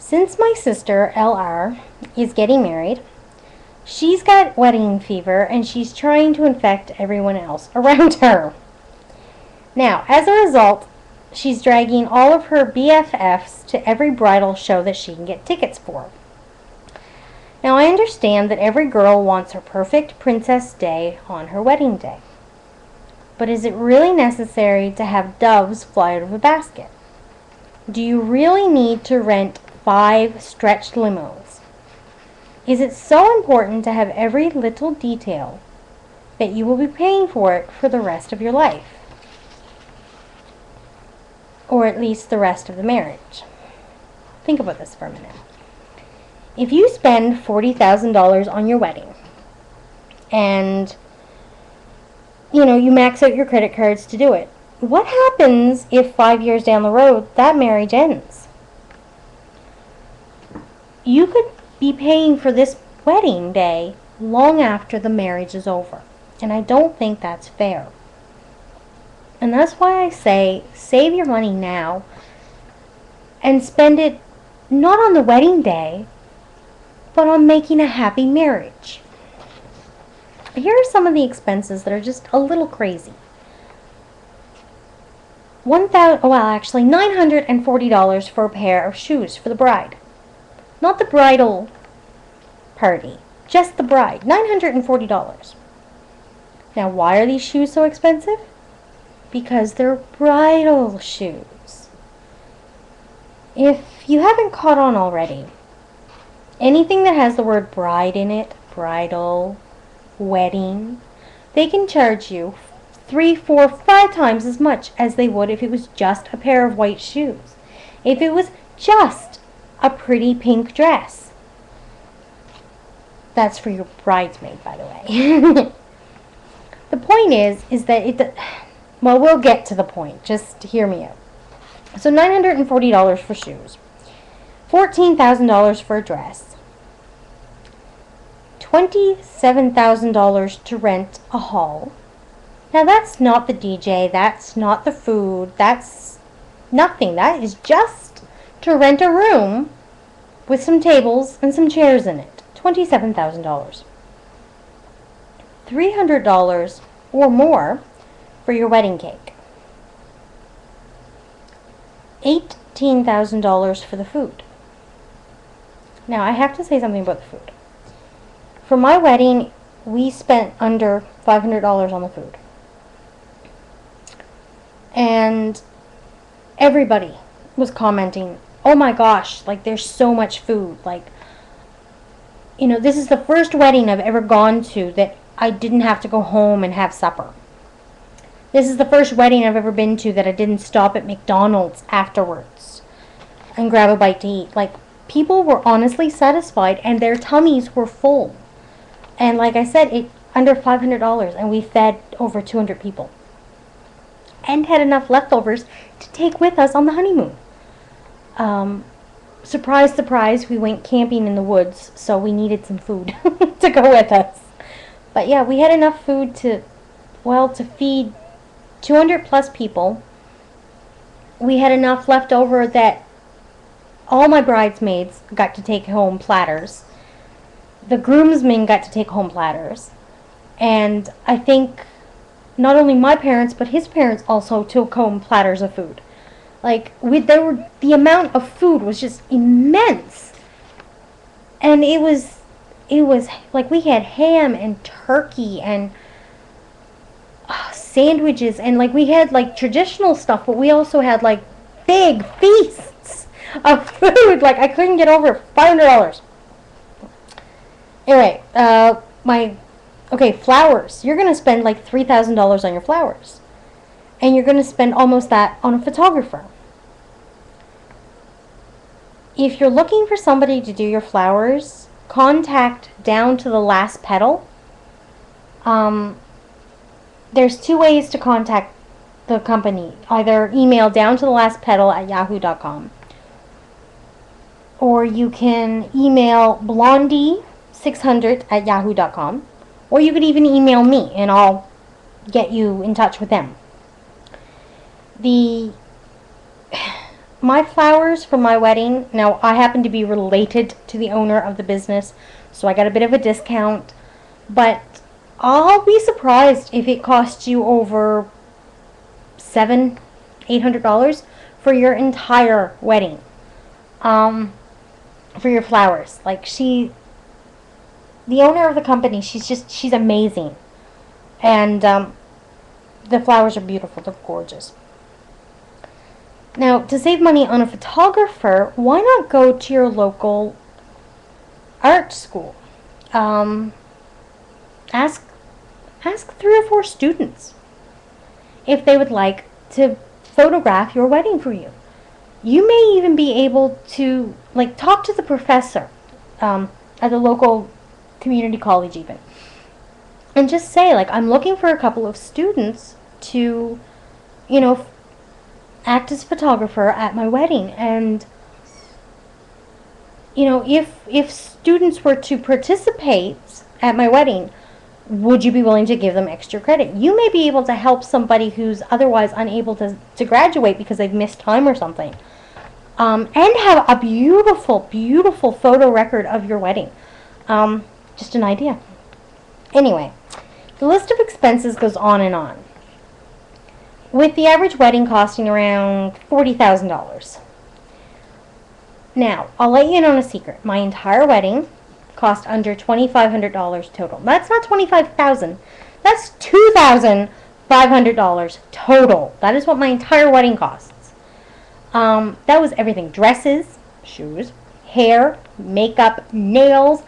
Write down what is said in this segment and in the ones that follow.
Since my sister, LR, is getting married, she's got wedding fever and she's trying to infect everyone else around her. Now, as a result, she's dragging all of her BFFs to every bridal show that she can get tickets for. Now, I understand that every girl wants her perfect princess day on her wedding day. But is it really necessary to have doves fly out of a basket? Do you really need to rent 5 stretched limos? Is it so important to have every little detail that you will be paying for it for the rest of your life? Or at least the rest of the marriage? Think about this for a minute. If you spend $40,000 on your wedding and you max out your credit cards to do it, what happens if 5 years down the road that marriage ends? You could be paying for this wedding day long after the marriage is over, and I don't think that's fair. And that's why I say save your money now and spend it not on the wedding day, but on making a happy marriage. Here are some of the expenses that are just a little crazy. $940 for a pair of shoes for the bride. Not the bridal party, just the bride. $940. Now, why are these shoes so expensive? Because they're bridal shoes. If you haven't caught on already, anything that has the word bride in it, bridal, wedding, they can charge you 3, 4, 5 times as much as they would if it was just a pair of white shoes. If it was just a pretty pink dress. That's for your bridesmaid, by the way. The point is that we'll get to the point. Just hear me out. So $940 for shoes. $14,000 for a dress. $27,000 to rent a hall. Now that's not the DJ, that's not the food, that's nothing. That is just to rent a room with some tables and some chairs in it. $27,000. $300 or more for your wedding cake. $18,000 for the food. Now I have to say something about the food. For my wedding, we spent under $500 on the food. And everybody was commenting, oh my gosh, like there's so much food. Like, this is the first wedding I've ever gone to that I didn't have to go home and have supper. This is the first wedding I've ever been to that I didn't stop at McDonald's afterwards and grab a bite to eat. Like, people were honestly satisfied and their tummies were full. And like I said, it under $500, and we fed over 200 people. And had enough leftovers to take with us on the honeymoon. Surprise, surprise, we went camping in the woods, so we needed some food to go with us. But yeah, we had enough food to feed 200 plus people. We had enough left over that all my bridesmaids got to take home platters. The groomsmen got to take home platters. And I think not only my parents, but his parents also took home platters of food. Like, the amount of food was just immense. And it was like we had ham and turkey and sandwiches, and like we had like traditional stuff, but we also had like big feasts of food. Like, I couldn't get over it. $500. Anyway, flowers. You're going to spend like $3,000 on your flowers. And you're going to spend almost that on a photographer. If you're looking for somebody to do your flowers, contact down to the last petal. There's 2 ways to contact the company. Either email down to the last petal at yahoo.com. Or you can email blondie600 at yahoo.com. Or you could even email me and I'll get you in touch with them. my flowers for my wedding, now I happen to be related to the owner of the business, so I got a bit of a discount, but I'll be surprised if it costs you over $700-800 for your entire wedding, for your flowers. Like, the owner of the company, she's amazing, and the flowers are beautiful. They're gorgeous. Now, to save money on a photographer, why not go to your local art school? Ask 3 or 4 students if they would like to photograph your wedding for you. You may even be able to, like, talk to the professor at the local community college even, and just say, like, I'm looking for a couple of students to, you know, act as photographer at my wedding. And, you know, if students were to participate at my wedding, would you be willing to give them extra credit? You may be able to help somebody who's otherwise unable to graduate because they've missed time or something, and have a beautiful, beautiful photo record of your wedding. Just an idea. Anyway, the list of expenses goes on and on, with the average wedding costing around $40,000. Now, I'll let you in on a secret. My entire wedding cost under $2,500 total. That's not $25,000. That's $2,500 total. That is what my entire wedding costs. That was everything: dresses, shoes, hair, makeup, nails,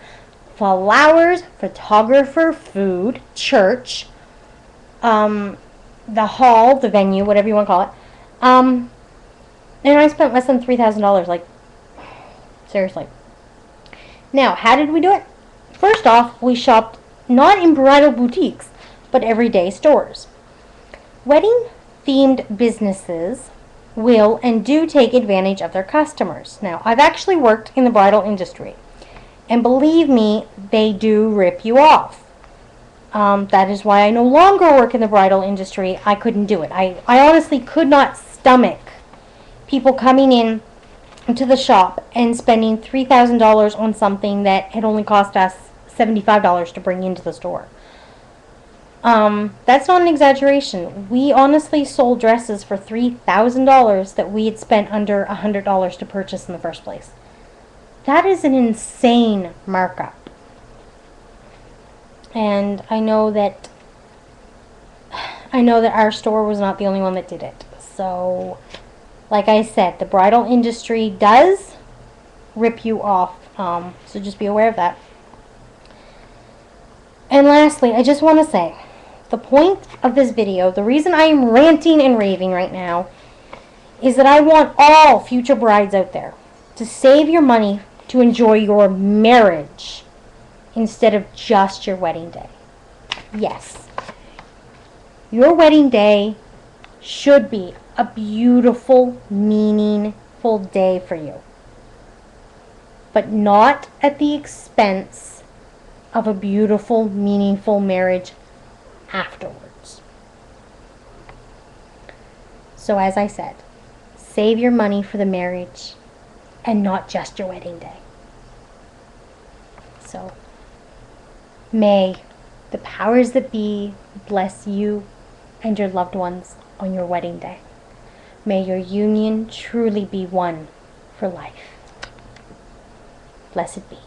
flowers, photographer, food, church, the hall, the venue, whatever you want to call it. And I spent less than $3,000. Like, seriously. Now, how did we do it? First off, we shopped not in bridal boutiques, but everyday stores. Wedding-themed businesses will and do take advantage of their customers. Now, I've actually worked in the bridal industry, and believe me, they do rip you off. That is why I no longer work in the bridal industry. I couldn't do it. I honestly could not stomach people coming in to the shop and spending $3,000 on something that had only cost us $75 to bring into the store. That's not an exaggeration. We honestly sold dresses for $3,000 that we had spent under $100 to purchase in the first place. That is an insane markup. And I know that our store was not the only one that did it. So, like I said, the bridal industry does rip you off. So just be aware of that. And lastly, I just want to say, the point of this video, the reason I am ranting and raving right now, is that I want all future brides out there to save your money to enjoy your marriage instead of just your wedding day. Yes, your wedding day should be a beautiful, meaningful day for you, but not at the expense of a beautiful, meaningful marriage afterwards. So as I said, save your money for the marriage and not just your wedding day. So may the powers that be bless you and your loved ones on your wedding day. May your union truly be one for life. Blessed be.